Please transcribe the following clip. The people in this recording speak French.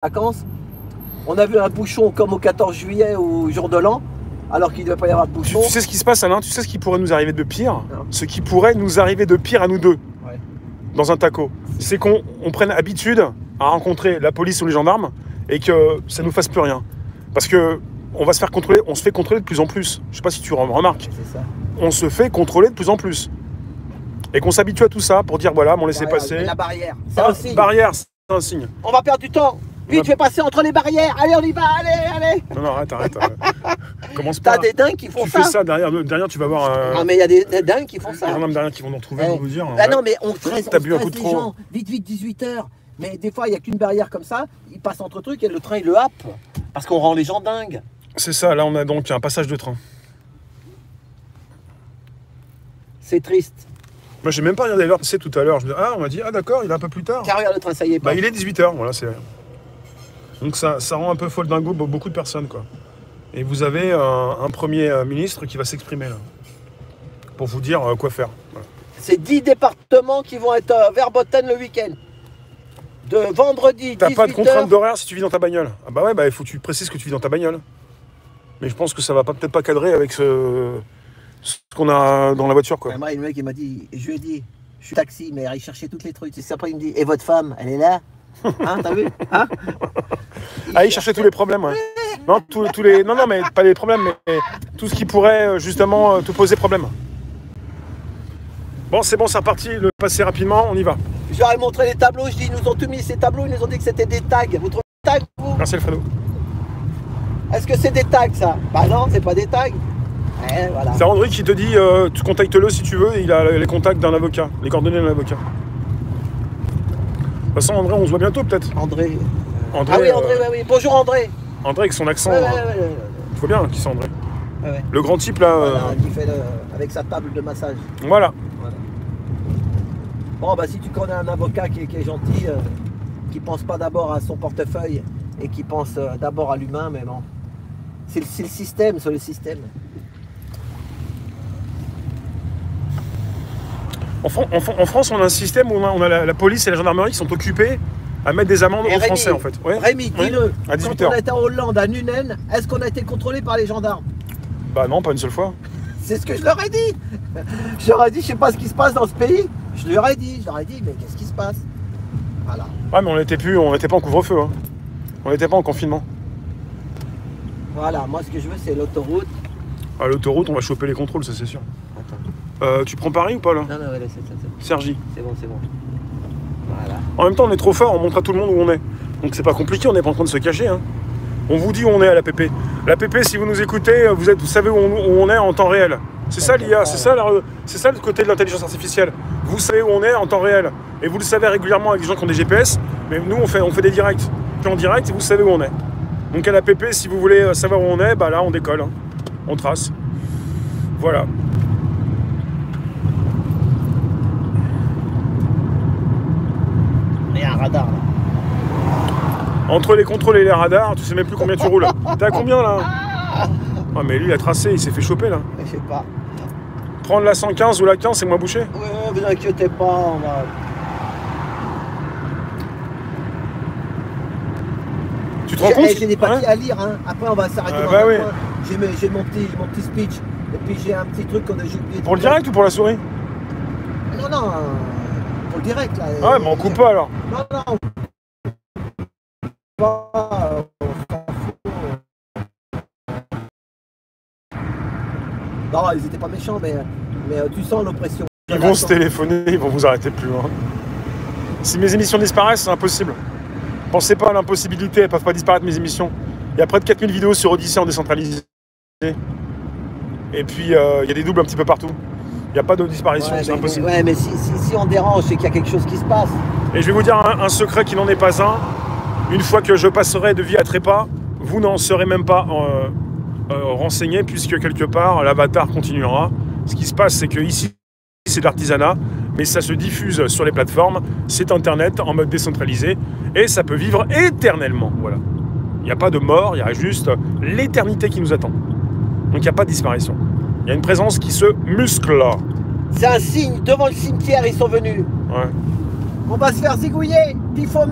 vacances, on a vu un bouchon comme au 14 juillet ou jour de l'an, alors qu'il ne devait pas y avoir de bouchon. Tu sais ce qui se passe, Alain? Tu sais ce qui pourrait nous arriver de pire? Non. Ce qui pourrait nous arriver de pire à nous deux, Ouais. dans un taco, c'est qu'on prenne habitude à rencontrer la police ou les gendarmes et que ça nous fasse plus rien. Parce que on va se faire contrôler, on se fait contrôler de plus en plus. Je sais pas si tu remarques. C'est ça. On se fait contrôler de plus en plus. Et qu'on s'habitue à tout ça pour dire voilà, m'en laissez passer. La barrière, c'est un signe. Barrière, c'est un signe. On va perdre du temps. Vite, fais passer entre les barrières. Allez, on y va, allez. Non, arrête. Commence pas. T'as des dingues qui font ça. Tu fais ça, derrière tu vas voir un... Non, mais il y a des dingues qui font ça. Il y en a même derrière qui vont nous retrouver pour nous dire... Bah non, mais on stresse, t'as bu un coup de les trop. gens. Vite, 18h. Mais des fois, il n'y a qu'une barrière comme ça. Ils passent entre trucs et le train, il le happe. Parce qu'on rend les gens dingues. C'est ça, là on a donc un passage de train. C'est triste. Moi j'ai même pas regardé l'heure, c'est tout à l'heure. Je me dis, on m'a dit, d'accord, il est un peu plus tard. Car regarde le train, ça y est. Bah il est 18h, voilà, c'est... Donc ça rend un peu folle dingo beaucoup de personnes, quoi. Et vous avez un premier ministre qui va s'exprimer, là. Pour vous dire quoi faire. Voilà. C'est 10 départements qui vont être verboten le week-end. De vendredi, 18h. T'as pas de contrainte d'horaire si tu vis dans ta bagnole. Ah bah ouais, il faut que tu précises que tu vis dans ta bagnole. Mais je pense que ça va peut-être pas cadrer avec ce qu'on a dans la voiture, quoi. Moi, le mec, il m'a dit, je lui ai dit, je suis taxi, mais il cherchait toutes les trucs. Et après, il me dit, et votre femme, elle est là? Hein, t'as vu? Hein? Il cherchait tous les problèmes, ouais. Non, tous les... non, mais pas les problèmes, mais tout ce qui pourrait, justement, te poser problème. Bon, c'est bon, c'est reparti, le passé rapidement, on y va. Je leur ai montré les tableaux, je dis, ils nous ont tout mis ces tableaux, ils nous ont dit que c'était des tags. Vous trouvez des tags, vous? Merci, Alfredo. Est-ce que c'est des tags, ça? Bah non, c'est pas des tags. Voilà. C'est André qui te dit, tu contactes-le si tu veux, il a les contacts d'un avocat, les coordonnées d'un avocat. De toute façon, André, on se voit bientôt, peut-être. André. André. Ah oui, André, oui. Bonjour, André. André avec son accent. Ouais. Il faut bien qui c'est André. Ouais. Le grand type, là. Voilà, qui fait avec sa table de massage. Voilà. Bon, bah si tu connais un avocat qui est gentil, qui pense pas d'abord à son portefeuille et qui pense d'abord à l'humain, mais bon. C'est le système, c'est le système. En France, on a un système où on a la police et la gendarmerie qui sont occupés à mettre des amendes aux Français, en fait. Ouais. Rémi, dis-le, à 18h. Quand on était en Hollande, à Nuenen, est-ce qu'on a été contrôlé par les gendarmes? Bah non, pas une seule fois. C'est ce que je leur ai dit. Je leur ai dit, je sais pas ce qui se passe dans ce pays. Je leur ai dit, mais qu'est-ce qui se passe? Voilà. Ouais, mais on n'était pas en couvre-feu. Hein. On n'était pas en confinement. Voilà, moi ce que je veux, c'est l'autoroute. À l'autoroute, on va choper les contrôles, ça c'est sûr. Attends. Tu prends Paris ou pas, là? Non, c'est Sergi. C'est bon. Voilà. En même temps, on est trop fort, on montre à tout le monde où on est. Donc c'est pas compliqué, on n'est pas en train de se cacher. Hein. On vous dit où on est à l'APP. L'APP, si vous nous écoutez, vous savez où on est en temps réel. C'est ça l'IA, c'est ça le côté de l'intelligence artificielle. Vous savez où on est en temps réel. Et vous le savez régulièrement avec des gens qui ont des GPS, mais nous on fait des directs. Puis en direct, et vous savez où on est. Donc à l'APP, si vous voulez savoir où on est, bah là on décolle. Hein. On trace. Voilà. Il y a un radar là. Entre les contrôles et les radars, tu sais même plus combien tu roules. T'es à combien là? Ah mais lui il a tracé, il s'est fait choper là. Je sais pas. Prendre la 115 ou la 15, c'est moins bouché? Ouais, vous inquiétez pas, on va... Tu te rends compte? J'ai des papiers à lire, hein. Après on va s'arrêter dans bah un oui. coin. J'ai mon petit speech. Et puis j'ai un petit truc j'ai oublié. Pour le direct ou pour la souris? Non, pour le direct là. Ah ouais, mais on coupe pas alors. Non. Pas, Non, ils étaient pas méchants, mais tu sens l'oppression. Ils vont se téléphoner, ils vont vous arrêter plus loin. Si mes émissions disparaissent, c'est impossible. Pensez pas à l'impossibilité, elles peuvent pas disparaître mes émissions. Il y a près de 4000 vidéos sur Odyssée en décentralisé. Et puis il y a des doubles un petit peu partout. Il n'y a pas de disparition, c'est impossible. Mais si on dérange, c'est qu'il y a quelque chose qui se passe. Et je vais vous dire un secret qui n'en est pas un. Une fois que je passerai de vie à trépas, vous n'en serez même pas renseigné, puisque quelque part, l'avatar continuera. Ce qui se passe, c'est que ici, c'est de l'artisanat, mais ça se diffuse sur les plateformes. C'est Internet en mode décentralisé, et ça peut vivre éternellement. Voilà. Il n'y a pas de mort, il y a juste l'éternité qui nous attend. Donc il n'y a pas de disparition. Il y a une présence qui se muscle. C'est un signe, devant le cimetière, ils sont venus. Ouais. On va se faire zigouiller, il faut